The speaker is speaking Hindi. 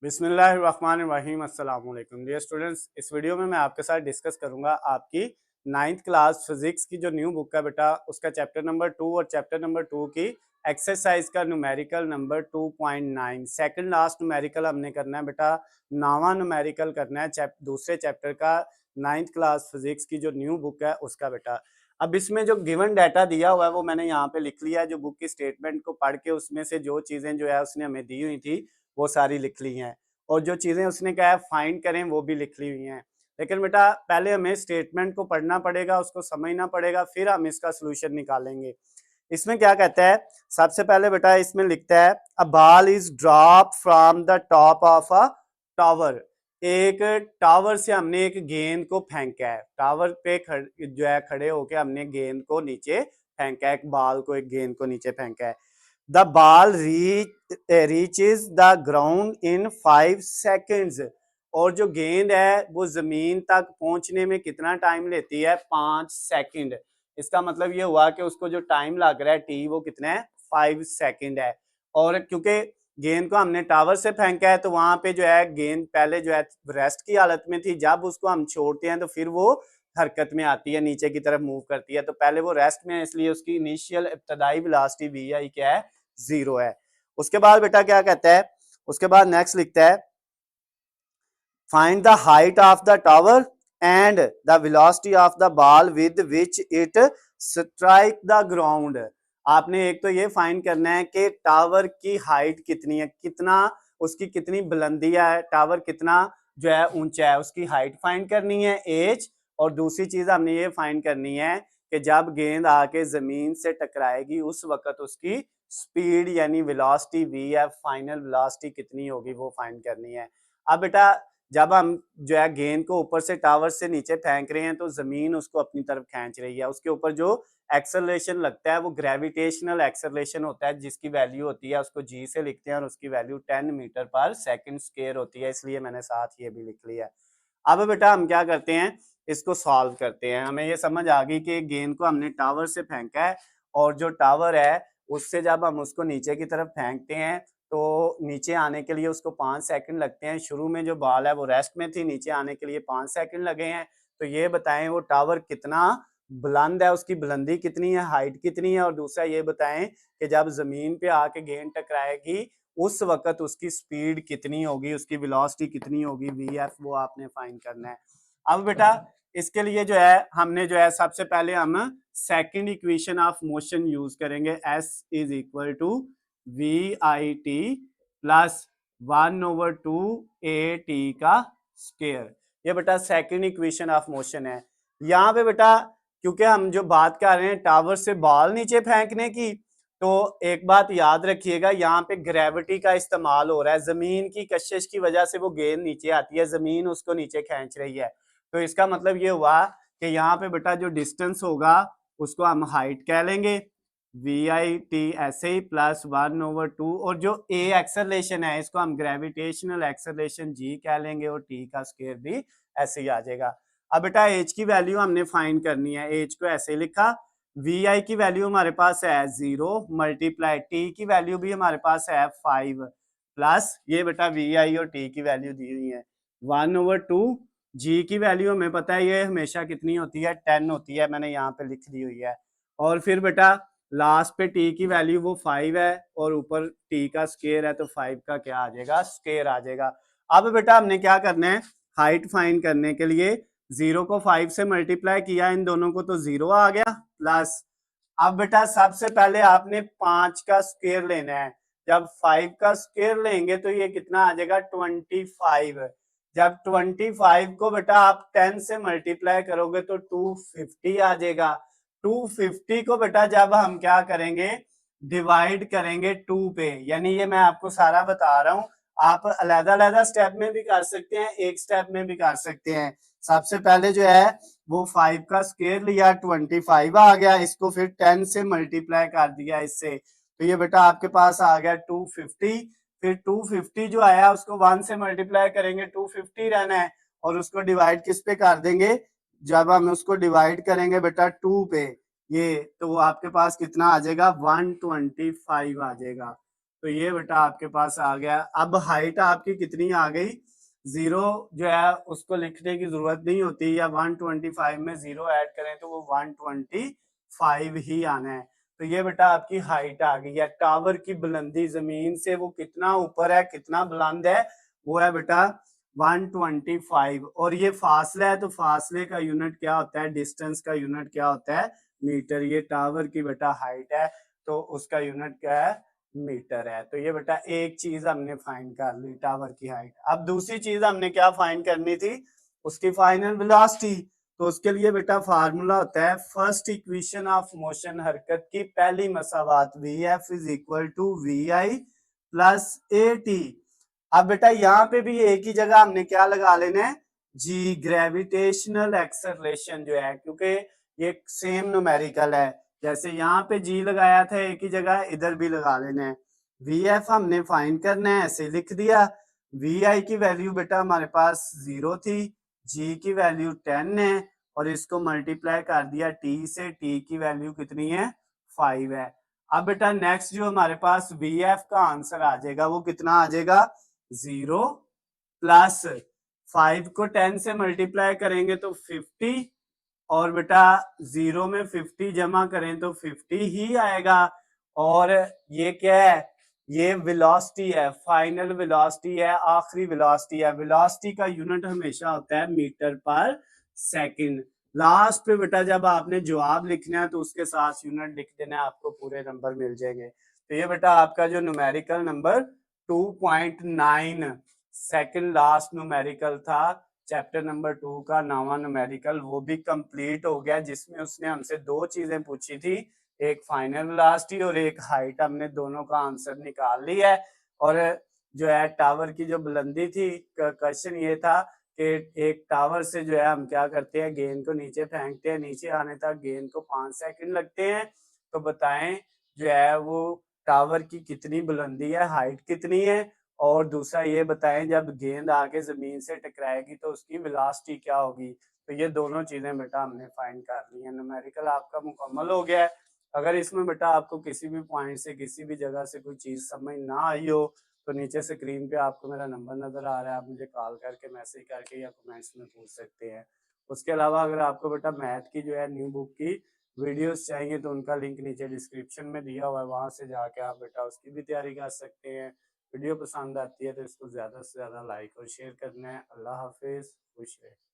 बिस्मिल्लाहिर्रहमानिर्रहीम अस्सलाम वालेकुम डियर स्टूडेंट्स। इस वीडियो में मैं आपके साथ डिस्कस करूंगा आपकी 9th क्लास फिजिक्स की जो न्यू बुक है बेटा, उसका चैप्टर नंबर 2 और चैप्टर नंबर 2 की एक्सरसाइज का numerical number 2.9 second last numerical हमने करना है बेटा। नावा न्यूमेरिकल करना है दूसरे चैप्टर का 9th क्लास फिजिक्स की जो न्यू बुक है उसका बेटा। अब इसमें जो गिवन डाटा दिया हुआ है वो मैंने यहाँ पे लिख लिया है। जो बुक की स्टेटमेंट को पढ़ के उसमें से जो चीज़ें जो है उसने हमें दी हुई थी वो सारी लिख ली हैं, और जो चीज़ें उसने कहा है फाइंड करें वो भी लिख ली हुई हैं। लेकिन बेटा पहले हमें स्टेटमेंट को पढ़ना पड़ेगा, उसको समझना पड़ेगा, फिर हम इसका सोल्यूशन निकालेंगे। इसमें क्या कहता है, सबसे पहले बेटा इसमें लिखता है a ball is drop from the top of a tower. एक टावर से हमने एक गेंद को फेंका है, टावर पे जो है खड़े होके हमने गेंद को नीचे फेंका है, एक बॉल को, एक गेंद को नीचे फेंका है। The ball reaches the ground in 5 seconds. और जो गेंद है वो जमीन तक पहुंचने में कितना टाइम लेती है? 5 सेकंड। इसका मतलब ये हुआ कि उसको जो टाइम लग रहा है टी, वो कितना है? 5 सेकंड है। और क्योंकि गेंद को हमने टावर से फेंका है तो वहां पे जो है गेंद पहले जो है रेस्ट की हालत में थी, जब उसको हम छोड़ते हैं तो फिर वो हरकत में आती है, नीचे की तरफ मूव करती है। तो पहले वो रेस्ट में है, इसलिए उसकी इनिशियल इब्तदाई वेलोसिटी वी आई क्या है? 0 है। उसके बाद बेटा क्या कहता है, उसके बाद नेक्स्ट लिखता है find the height of the tower and the velocity of the ball with which it strike the ground. आपने एक तो ये फाइंड करना है कि टावर की हाइट कितनी है, कितना उसकी कितनी बुलंदी है, टावर कितना जो है ऊंचा है, उसकी हाइट फाइंड करनी है, एज। और दूसरी चीज हमने ये फाइंड करनी है कि जब गेंद आके जमीन से टकराएगी उस वक्त उसकी स्पीड यानी वेलोसिटी वी है, फाइनल वेलोसिटी कितनी होगी वो फाइंड करनी है। अब बेटा जब हम जो है गेंद को ऊपर से टावर से नीचे फेंक रहे हैं तो जमीन उसको अपनी तरफ खींच रही है, उसके ऊपर जो एक्सेलरेशन लगता है वो ग्रेविटेशनल एक्सेलरेशन होता है, जिसकी वैल्यू होती है, उसको जी से लिखते हैं और उसकी वैल्यू 10 मीटर पर सेकंड स्क्वायर होती है, इसलिए मैंने साथ ये भी लिख लिया है। अब बेटा हम क्या करते हैं, इसको सॉल्व करते हैं। हमें ये समझ आ गई कि गेंद को हमने टावर से फेंका है और जो टावर है उससे जब हम उसको नीचे की तरफ फेंकते हैं तो नीचे आने के लिए उसको 5 सेकंड लगते हैं। शुरू में जो बॉल है वो रेस्ट में थी, नीचे आने के लिए 5 सेकंड लगे हैं। तो ये बताएं वो टावर कितना बुलंद है, उसकी बुलंदी कितनी है, हाइट कितनी है, और दूसरा ये बताएं कि जब जमीन पे आके गेंद टकराएगी उस वक्त उसकी स्पीड कितनी होगी, उसकी वेलोसिटी कितनी होगी, वी एफ, वो आपने फाइंड करना है। अब बेटा इसके लिए जो है हमने जो है सबसे पहले हम second equation of motion use करेंगे, S is equal to V I T plus 1/2 A T का स्क्वायर। ये बेटा सेकंड इक्वेशन ऑफ मोशन है। यहाँ पे बेटा क्योंकि हम जो बात कर रहे हैं टावर से बॉल नीचे फेंकने की, तो एक बात याद रखिएगा, यहाँ पे ग्रेविटी का इस्तेमाल हो रहा है, जमीन की कशिश की वजह से वो गेंद नीचे आती है, जमीन उसको नीचे खींच रही है। तो इसका मतलब ये हुआ कि यहाँ पे बेटा जो डिस्टेंस होगा उसको हम हाइट कह लेंगे, वी आई टी ऐसे ही प्लस 1/2, और जो ए एक्सेलरेशन है इसको हम ग्रेविटेशनल एक्सेलरेशन जी कह लेंगे, और टी का स्क्वायर भी ऐसे ही आ जाएगा। अब बेटा एच की वैल्यू हमने फाइंड करनी है, एच को ऐसे लिखा, वी आई की वैल्यू हमारे पास है 0 मल्टीप्लाई टी की वैल्यू भी हमारे पास है 5 प्लस ये बेटा वी आई और टी की वैल्यू दी हुई है 1/2। जी की वैल्यू हमें पता है ये हमेशा कितनी होती है? 10 होती है, मैंने यहाँ पे लिख दी हुई है। और फिर बेटा लास्ट पे टी की वैल्यू वो 5 है और ऊपर टी का स्क्वायर है, तो 5 का क्या आ जाएगा? स्क्वायर आ जाएगा। अब बेटा हमने क्या करना है, हाइट फाइंड करने के लिए 0 को 5 से मल्टीप्लाई किया इन दोनों को तो 0 आ गया, प्लस अब बेटा सबसे पहले आपने 5 का स्क्वायर लेना है। जब 5 का स्क्वायर लेंगे तो ये कितना आ जाएगा? 25। जब 25 को बेटा आप 10 से मल्टीप्लाई करोगे तो 250 आ जाएगा। 250 को बेटा जब हम क्या करेंगे, डिवाइड करेंगे 2 पे, यानी ये मैं आपको सारा बता रहा हूँ, आप अलग-अलग स्टेप में भी कर सकते हैं, एक स्टेप में भी कर सकते हैं। सबसे पहले जो है वो 5 का स्क्वायर लिया, 25 आ गया, इसको फिर 10 से मल्टीप्लाई कर दिया इससे, तो ये बेटा आपके पास आ गया 250। फिर 250 जो आया उसको 1 से मल्टीप्लाई करेंगे, 250 रहना है, और उसको डिवाइड किस पे कर देंगे? जब हम उसको डिवाइड करेंगे बेटा 2 पे, ये तो वो आपके पास कितना आ जाएगा? 125 आ जाएगा। तो ये बेटा आपके पास आ गया। अब हाइट आपकी कितनी आ गई, 0 जो है उसको लिखने की जरूरत नहीं होती, या 125 में 0 ऐड करें तो वो 125 ही आना है। तो ये बेटा आपकी हाइट आ गई है। टावर की बुलंदी जमीन से वो कितना ऊपर है, कितना बुलंद है, वो है बेटा 125। और ये फासला है, तो फासले का यूनिट क्या होता है, डिस्टेंस का यूनिट क्या होता है, मीटर। ये टावर की बेटा हाइट है, तो उसका यूनिट क्या है, मीटर है। तो ये बेटा एक चीज हमने फाइंड कर ली, टावर की हाइट। अब दूसरी चीज हमने क्या फाइंड करनी थी, उसकी फाइनल वेलोसिटी। तो उसके लिए बेटा फार्मूला होता है फर्स्ट इक्वेशन ऑफ मोशन, हरकत की पहली मसावात, V F is equal to V I plus A T. अब बेटा यहाँ पे भी एक ही जगह हमने क्या लगा लेना है, जी, ग्रेविटेशनल एक्सेलरेशन जो है, क्योंकि ये सेम न्यूमेरिकल है। जैसे यहाँ पे जी लगाया था एक ही जगह, इधर भी लगा लेना है। वी एफ हमने फाइंड करना है, ऐसे लिख दिया। वी आई की वैल्यू बेटा हमारे पास 0 थी, जी की वैल्यू 10 है, और इसको मल्टीप्लाई कर दिया टी से, टी की वैल्यू कितनी है, 5 है। अब बेटा नेक्स्ट जो हमारे पास वी एफ का आंसर आ जाएगा, वो कितना आ जाएगा, 0 प्लस 5 को 10 से मल्टीप्लाई करेंगे तो 50, और बेटा 0 में 50 जमा करें तो 50 ही आएगा। और ये क्या है, ये वेलोसिटी है, फाइनल वेलोसिटी है, आखिरी वेलोसिटी है। वेलोसिटी का यूनिट हमेशा होता है मीटर पर सेकंड। लास्ट पे बेटा जब आपने जवाब लिखना है तो उसके साथ यूनिट लिख देना है, आपको पूरे नंबर मिल जाएंगे। तो ये बेटा आपका जो numerical number 2.9 second last numerical था, चैप्टर नंबर 2 का नवा न्यूमेरिकल, वो भी कंप्लीट हो गया, जिसमें उसने हमसे दो चीजें पूछी थी, एक फाइनल वेलोसिटी और एक हाइट। हमने दोनों का आंसर निकाल लिया है। और जो है टावर की जो बुलंदी थी, क्वेश्चन ये था कि एक टावर से जो है हम क्या करते हैं, गेंद को नीचे फेंकते हैं, नीचे आने तक गेंद को 5 सेकंड लगते हैं। तो बताएं जो है वो टावर की कितनी बुलंदी है, हाइट कितनी है। और दूसरा ये बताएं जब गेंद आके जमीन से टकराएगी तो उसकी वेलोसिटी क्या होगी। तो ये दोनों चीजें बेटा हमने फाइंड कर ली है। न्यूमेरिकल आपका मुकम्मल हो गया है। अगर इसमें बेटा आपको किसी भी पॉइंट से, किसी भी जगह से कोई चीज समझ ना आई हो, तो नीचे स्क्रीन पे आपको मेरा नंबर नजर आ रहा है, आप मुझे कॉल करके, मैसेज करके या कमेंट्स में पूछ सकते हैं। उसके अलावा अगर आपको बेटा मैथ की जो है न्यू बुक की वीडियोस चाहिए तो उनका लिंक नीचे डिस्क्रिप्शन में दिया हुआ है, वहां से जाके आप बेटा उसकी भी तैयारी कर सकते हैं। वीडियो पसंद आती है तो इसको ज़्यादा से ज़्यादा लाइक और शेयर करना है। अल्लाह हाफिज़, खुश रहे।